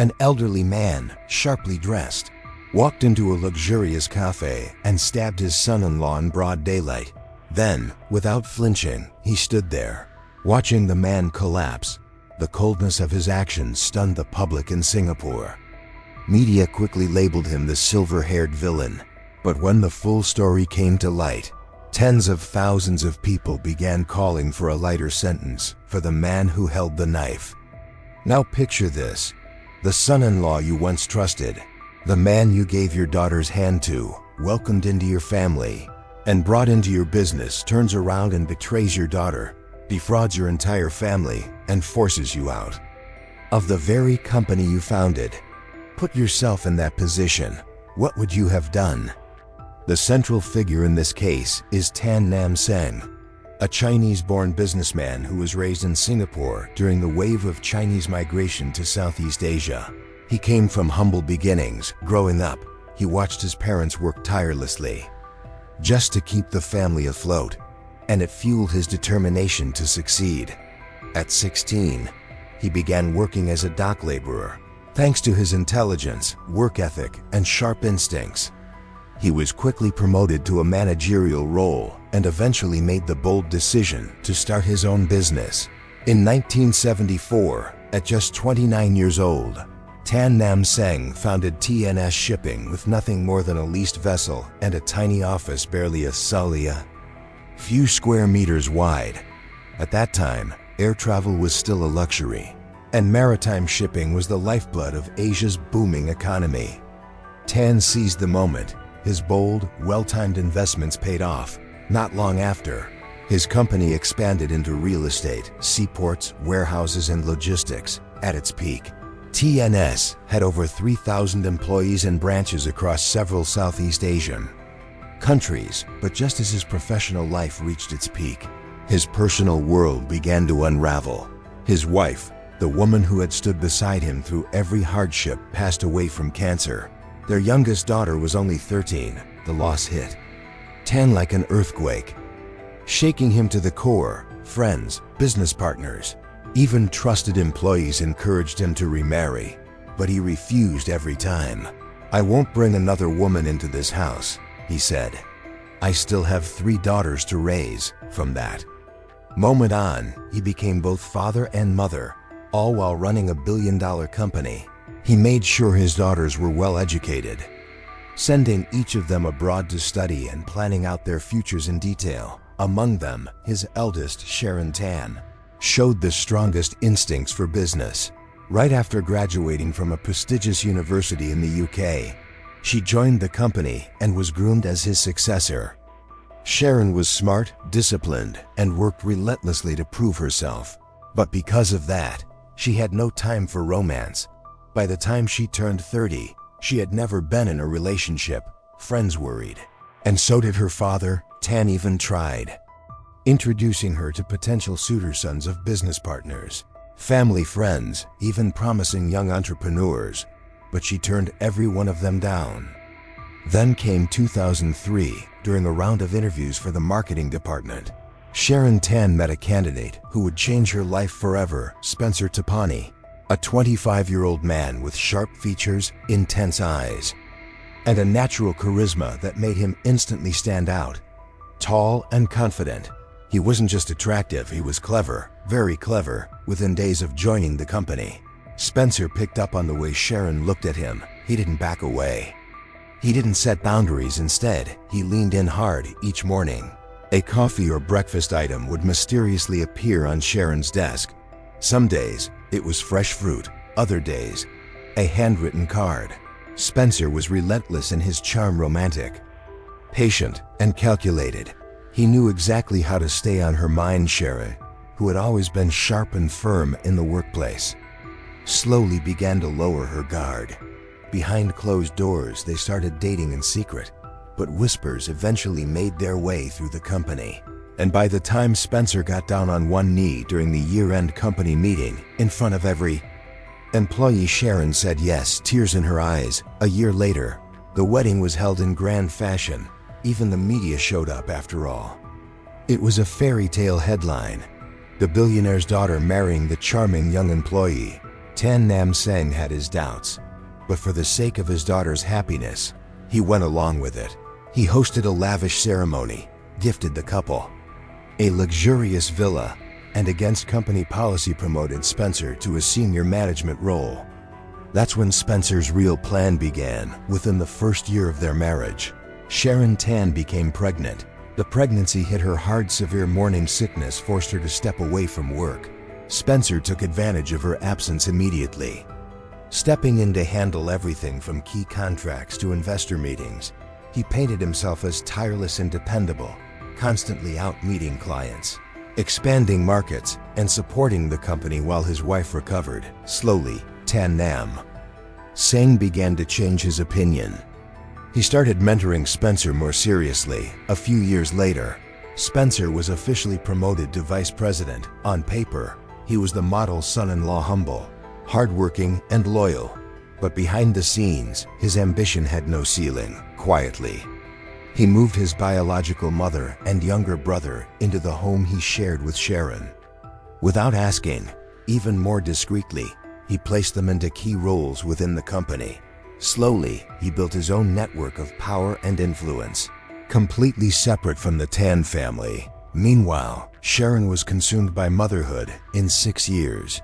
An elderly man, sharply dressed, walked into a luxurious cafe and stabbed his son-in-law in broad daylight. Then, without flinching, he stood there, watching the man collapse. The coldness of his actions stunned the public in Singapore. Media quickly labeled him the silver-haired villain. But when the full story came to light, tens of thousands of people began calling for a lighter sentence for the man who held the knife. Now picture this. The son-in-law you once trusted, the man you gave your daughter's hand to, welcomed into your family, and brought into your business, turns around and betrays your daughter, defrauds your entire family, and forces you out of the very company you founded. Put yourself in that position. What would you have done? The central figure in this case is Tan Nam Seng, a Chinese-born businessman who was raised in Singapore during the wave of Chinese migration to Southeast Asia. He came from humble beginnings. Growing up, he watched his parents work tirelessly just to keep the family afloat, and it fueled his determination to succeed. At 16, he began working as a dock laborer. Thanks to his intelligence, work ethic, and sharp instincts, he was quickly promoted to a managerial role and eventually made the bold decision to start his own business. In 1974, at just 29 years old, Tan Nam Seng founded TNS Shipping with nothing more than a leased vessel and a tiny office barely a few square meters wide. At that time, air travel was still a luxury, and maritime shipping was the lifeblood of Asia's booming economy. Tan seized the moment. His bold, well-timed investments paid off. Not long after, his company expanded into real estate, seaports, warehouses, and logistics. At its peak, TNS had over 3,000 employees and branches across several Southeast Asian countries. But just as his professional life reached its peak, his personal world began to unravel. His wife, the woman who had stood beside him through every hardship, passed away from cancer. Their youngest daughter was only 13. The loss hit Tan like an earthquake, shaking him to the core. Friends, business partners, even trusted employees encouraged him to remarry, but he refused every time. "I won't bring another woman into this house," he said. "I still have 3 daughters to raise." From that moment on, he became both father and mother, all while running a billion-dollar company. He made sure his daughters were well educated, sending each of them abroad to study and planning out their futures in detail. Among them, his eldest, Sharon Tan, showed the strongest instincts for business. Right after graduating from a prestigious university in the UK, she joined the company and was groomed as his successor. Sharon was smart, disciplined, and worked relentlessly to prove herself. But because of that, she had no time for romance. By the time she turned 30, she had never been in a relationship. Friends worried, and so did her father. Tan even tried introducing her to potential suitor sons of business partners, family friends, even promising young entrepreneurs, but she turned every one of them down. Then came 2003, during a round of interviews for the marketing department. Sharon Tan met a candidate who would change her life forever, Spencer Tapani, a 25-year-old man with sharp features, intense eyes, and a natural charisma that made him instantly stand out. Tall and confident, he wasn't just attractive, he was clever, very clever. Within days of joining the company, Spencer picked up on the way Sharon looked at him. He didn't back away. He didn't set boundaries. Instead, he leaned in hard. Each morning, a coffee or breakfast item would mysteriously appear on Sharon's desk. Some days, it was fresh fruit. Other days, a handwritten card. Spencer was relentless in his charm, romantic, patient, and calculated. He knew exactly how to stay on her mind. Sharon, who had always been sharp and firm in the workplace, slowly began to lower her guard. Behind closed doors, they started dating in secret, but whispers eventually made their way through the company. And by the time Spencer got down on one knee during the year-end company meeting, in front of every employee, Sharon said yes, tears in her eyes. A year later, the wedding was held in grand fashion. Even the media showed up after all. It was a fairy tale headline: the billionaire's daughter marrying the charming young employee. Tan Nam Seng had his doubts, but for the sake of his daughter's happiness, he went along with it. He hosted a lavish ceremony, gifted the couple a luxurious villa, and against company policy promoted Spencer to a senior management role. That's when Spencer's real plan began. Within the first year of their marriage, Sharon Tan became pregnant. The pregnancy hit her hard. Severe morning sickness forced her to step away from work. Spencer took advantage of her absence immediately, stepping in to handle everything from key contracts to investor meetings. He painted himself as tireless and dependable, constantly out meeting clients, expanding markets, and supporting the company while his wife recovered. Slowly, Tan Nam Seng began to change his opinion. He started mentoring Spencer more seriously. A few years later, Spencer was officially promoted to vice president. On paper, he was the model son-in-law, humble, hardworking, and loyal. But behind the scenes, his ambition had no ceiling. Quietly, he moved his biological mother and younger brother into the home he shared with Sharon. Without asking, even more discreetly, he placed them into key roles within the company. Slowly, he built his own network of power and influence, completely separate from the Tan family. Meanwhile, Sharon was consumed by motherhood. In 6 years,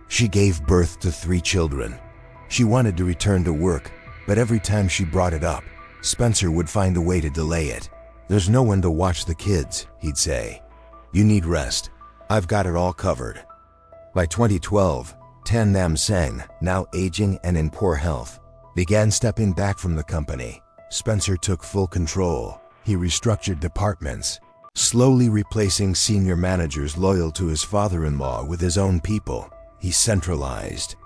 she gave birth to 3 children. She wanted to return to work, but every time she brought it up, Spencer would find a way to delay it. "There's no one to watch the kids," he'd say. "You need rest. I've got it all covered." By 2012, Tan Nam Seng, now aging and in poor health, began stepping back from the company. Spencer took full control. He restructured departments, slowly replacing senior managers loyal to his father-in-law with his own people. He centralized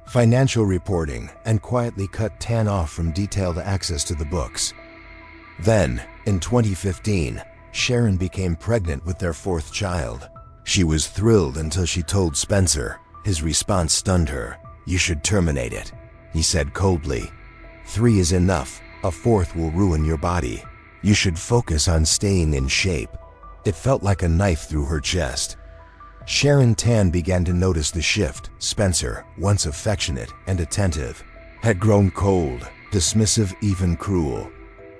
financial reporting and quietly cut Tan off from detailed access to the books. Then, in 2015, Sharon became pregnant with their 4th child. She was thrilled until she told Spencer. His response stunned her. "You should terminate it," he said coldly. "3 is enough. A 4th will ruin your body. You should focus on staying in shape." It felt like a knife through her chest. Sharon Tan began to notice the shift. Spencer, once affectionate and attentive, had grown cold, dismissive, even cruel.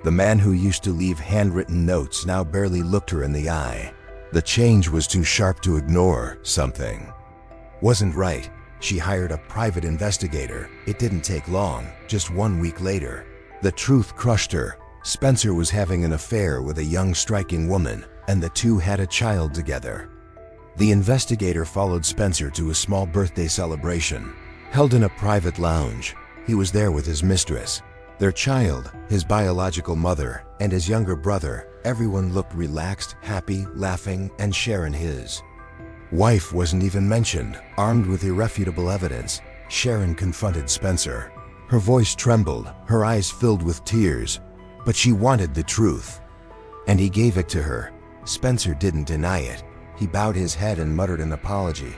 The man who used to leave handwritten notes now barely looked her in the eye. The change was too sharp to ignore. Something wasn't right. She hired a private investigator. It didn't take long. Just 1 week later, the truth crushed her. Spencer was having an affair with a young, striking woman, and the two had a child together. The investigator followed Spencer to a small birthday celebration, held in a private lounge. He was there with his mistress, their child, his biological mother, and his younger brother. Everyone looked relaxed, happy, laughing, and Sharon, his wife, wasn't even mentioned. Armed with irrefutable evidence, Sharon confronted Spencer. Her voice trembled, her eyes filled with tears, but she wanted the truth, and he gave it to her. Spencer didn't deny it. He bowed his head and muttered an apology.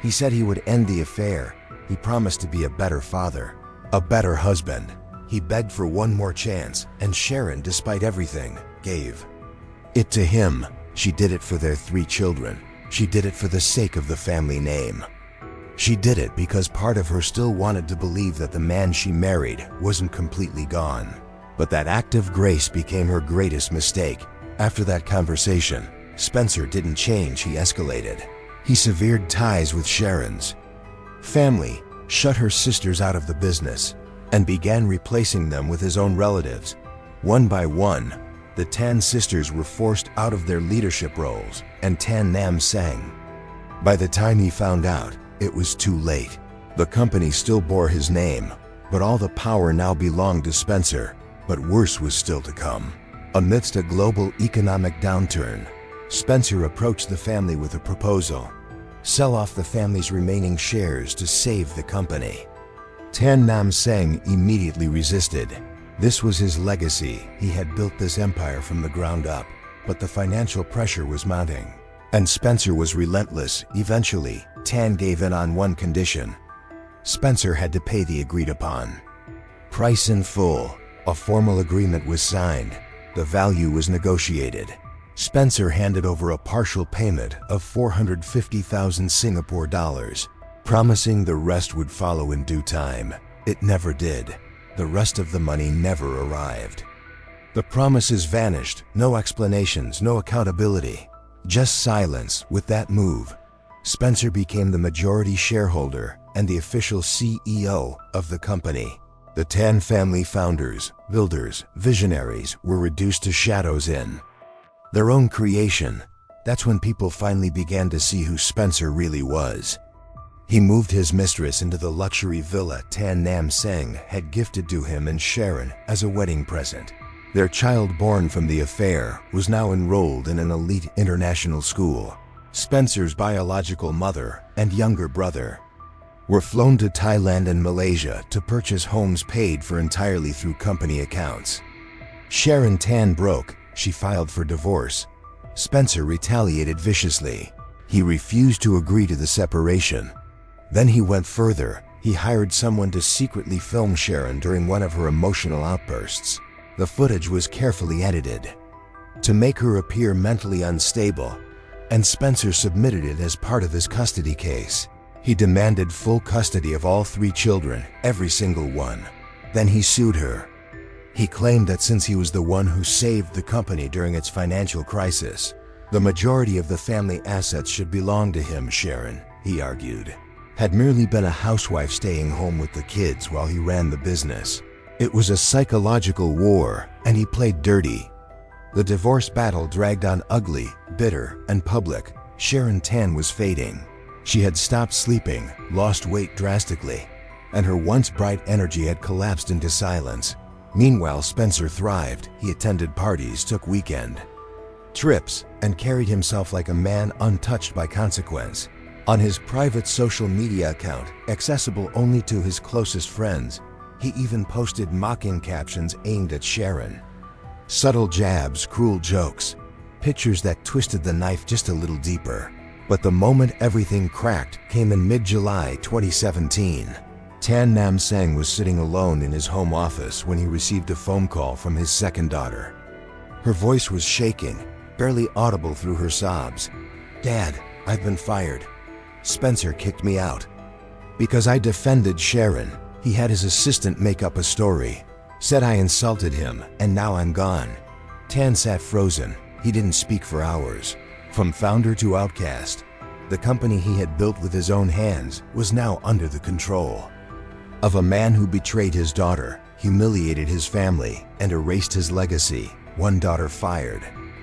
He said he would end the affair. He promised to be a better father, a better husband. He begged for one more chance, and Sharon, despite everything, gave it to him. She did it for their 3 children. She did it for the sake of the family name. She did it because part of her still wanted to believe that the man she married wasn't completely gone. But that act of grace became her greatest mistake. After that conversation, Spencer didn't change, he escalated. He severed ties with Sharon's family, shut her sisters out of the business, and began replacing them with his own relatives. One by one, the Tan sisters were forced out of their leadership roles, and Tan Nam Seng. By the time he found out, it was too late. The company still bore his name, but all the power now belonged to Spencer. But worse was still to come. Amidst a global economic downturn, Spencer approached the family with a proposal: sell off the family's remaining shares to save the company. Tan Nam Seng immediately resisted. This was his legacy. He had built this empire from the ground up, but the financial pressure was mounting, and Spencer was relentless. Eventually, Tan gave in on one condition. Spencer had to pay the agreed upon price in full. A formal agreement was signed. The value was negotiated. Spencer handed over a partial payment of 450,000 Singapore dollars, promising the rest would follow in due time. It never did. The rest of the money never arrived. The promises vanished, no explanations, no accountability, just silence. With that move, Spencer became the majority shareholder and the official CEO of the company. The Tan family founders, builders, visionaries were reduced to shadows in their own creation. That's when people finally began to see who Spencer really was. He moved his mistress into the luxury villa Tan Nam Seng had gifted to him and Sharon as a wedding present. Their child born from the affair was now enrolled in an elite international school. Spencer's biological mother and younger brother were flown to Thailand and Malaysia to purchase homes paid for entirely through company accounts. Sharon Tan broke. She filed for divorce. Spencer retaliated viciously. He refused to agree to the separation. Then he went further. He hired someone to secretly film Sharon during one of her emotional outbursts. The footage was carefully edited to make her appear mentally unstable, and Spencer submitted it as part of his custody case. He demanded full custody of all 3 children, every single one. Then he sued her. He claimed that since he was the one who saved the company during its financial crisis, the majority of the family assets should belong to him. Sharon, he argued, had merely been a housewife staying home with the kids while he ran the business. It was a psychological war, and he played dirty. The divorce battle dragged on, ugly, bitter, and public. Sharon Tan was fading. She had stopped sleeping, lost weight drastically, and her once bright energy had collapsed into silence. Meanwhile, Spencer thrived. He attended parties, took weekend trips, and carried himself like a man untouched by consequence. On his private social media account, accessible only to his closest friends, he even posted mocking captions aimed at Sharon. Subtle jabs, cruel jokes, pictures that twisted the knife just a little deeper. But the moment everything cracked came in mid-July 2017. Tan Nam Seng was sitting alone in his home office when he received a phone call from his second daughter. Her voice was shaking, barely audible through her sobs. "Dad, I've been fired. Spencer kicked me out because I defended Sharon. He had his assistant make up a story, said I insulted him, and now I'm gone." Tan sat frozen. He didn't speak for hours. From founder to outcast, the company he had built with his own hands was now under the control of a man who betrayed his daughter, humiliated his family, and erased his legacy. One daughter fired,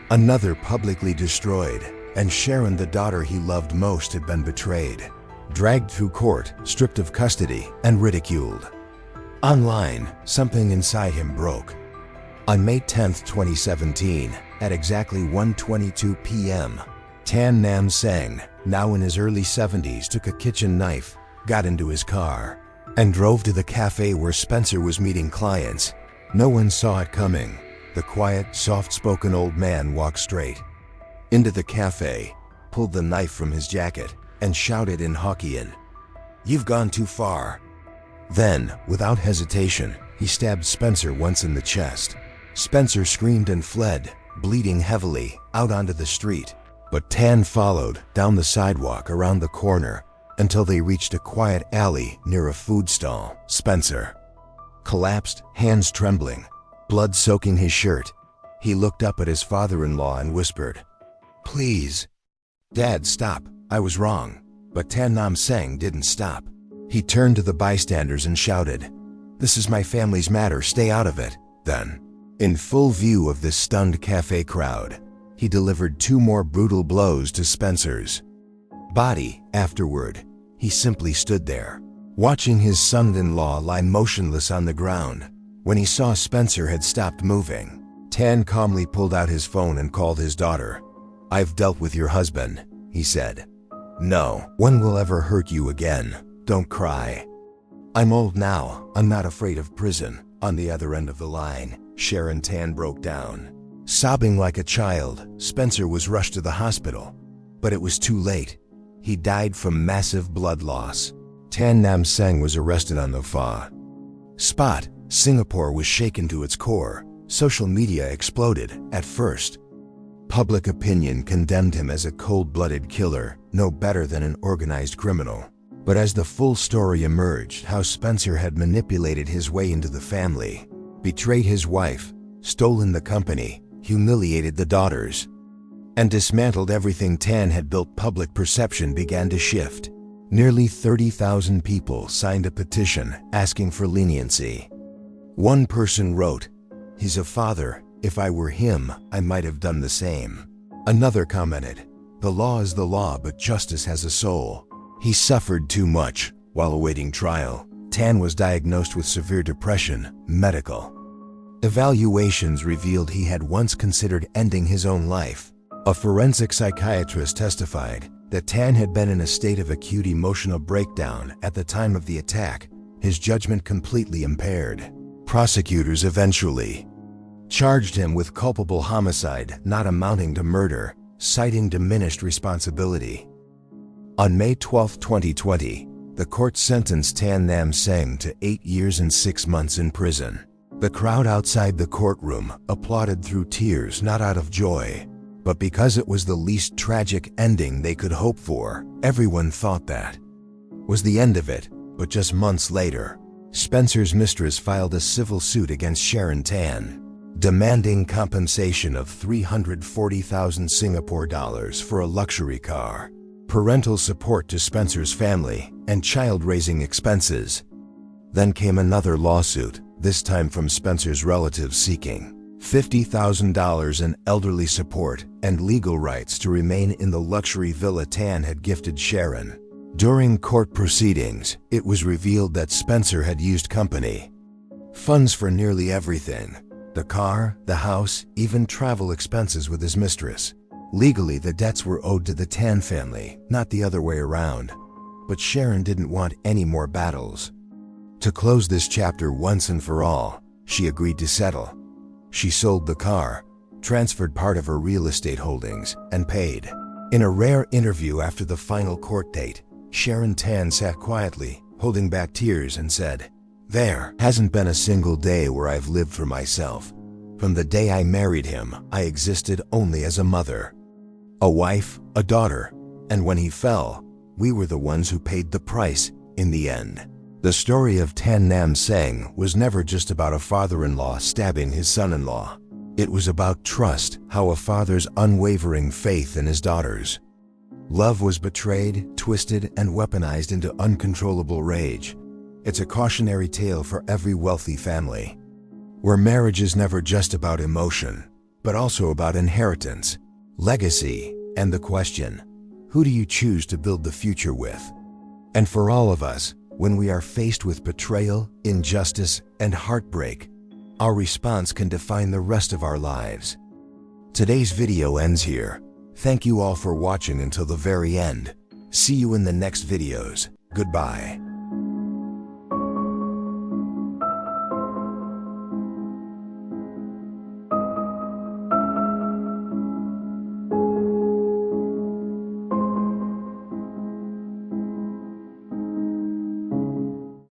another publicly destroyed, and Sharon, the daughter he loved most, had been betrayed, dragged through court, stripped of custody, and ridiculed. Online, something inside him broke. On May 10, 2017, at exactly 1:22 p.m., Tan Nam Seng, now in his early 70s, took a kitchen knife, got into his car, and drove to the cafe where Spencer was meeting clients. No one saw it coming. The quiet, soft-spoken old man walked straight into the cafe, pulled the knife from his jacket, and shouted in Hokkien, "You've gone too far." Then, without hesitation, he stabbed Spencer once in the chest. Spencer screamed and fled, bleeding heavily, out onto the street. But Tan followed, down the sidewalk, around the corner, until they reached a quiet alley near a food stall. Spencer collapsed, hands trembling, blood soaking his shirt. He looked up at his father-in-law and whispered, "Please, Dad, stop. I was wrong." But Tan Nam Seng didn't stop. He turned to the bystanders and shouted, "This is my family's matter, stay out of it." Then, in full view of the stunned cafe crowd, he delivered 2 more brutal blows to Spencer's body. Afterward, he simply stood there, watching his son-in-law lie motionless on the ground. When he saw Spencer had stopped moving, Tan calmly pulled out his phone and called his daughter. "I've dealt with your husband," he said. "No one will ever hurt you again. Don't cry. I'm old now. I'm not afraid of prison." On the other end of the line, Sharon Tan broke down. Sobbing like a child, Spencer was rushed to the hospital. But it was too late. He died from massive blood loss. Tan Nam Seng was arrested on the Fa spot. Singapore was shaken to its core. Social media exploded. At first, public opinion condemned him as a cold-blooded killer, no better than an organized criminal. But as the full story emerged, how Spencer had manipulated his way into the family, betrayed his wife, stolen the company, humiliated the daughters, and dismantled everything Tan had built, public perception began to shift. Nearly 30,000 people signed a petition asking for leniency. One person wrote, "He's a father. If I were him, I might have done the same." Another commented, "The law is the law, but justice has a soul." He suffered too much. While awaiting trial, Tan was diagnosed with severe depression. Medical evaluations revealed he had once considered ending his own life. A forensic psychiatrist testified that Tan had been in a state of acute emotional breakdown at the time of the attack, his judgment completely impaired. Prosecutors eventually charged him with culpable homicide not amounting to murder, citing diminished responsibility. On May 12, 2020, the court sentenced Tan Nam Seng to 8 years and 6 months in prison. The crowd outside the courtroom applauded through tears, not out of joy, but because it was the least tragic ending they could hope for. Everyone thought that was the end of it, but just months later, Spencer's mistress filed a civil suit against Sharon Tan, demanding compensation of 340,000 Singapore dollars for a luxury car, parental support to Spencer's family, and child-raising expenses. Then came another lawsuit, this time from Spencer's relatives seeking $50,000 in elderly support and legal rights to remain in the luxury villa Tan had gifted Sharon. During court proceedings, it was revealed that Spencer had used company funds for nearly everything: the car, the house, even travel expenses with his mistress. Legally, the debts were owed to the Tan family, not the other way around. But Sharon didn't want any more battles. To close this chapter once and for all, she agreed to settle. She sold the car, transferred part of her real estate holdings, and paid. In a rare interview after the final court date, Sharon Tan sat quietly, holding back tears, and said, "There hasn't been a single day where I've lived for myself. From the day I married him, I existed only as a mother, a wife, a daughter, and when he fell, we were the ones who paid the price in the end." The story of Tan Nam Seng was never just about a father-in-law stabbing his son-in-law. It was about trust, how a father's unwavering faith in his daughters. Love was betrayed, twisted, and weaponized into uncontrollable rage. It's a cautionary tale for every wealthy family, where marriage is never just about emotion, but also about inheritance, legacy, and the question, who do you choose to build the future with? And for all of us, when we are faced with betrayal, injustice, and heartbreak, our response can define the rest of our lives. Today's video ends here. Thank you all for watching until the very end. See you in the next videos. Goodbye.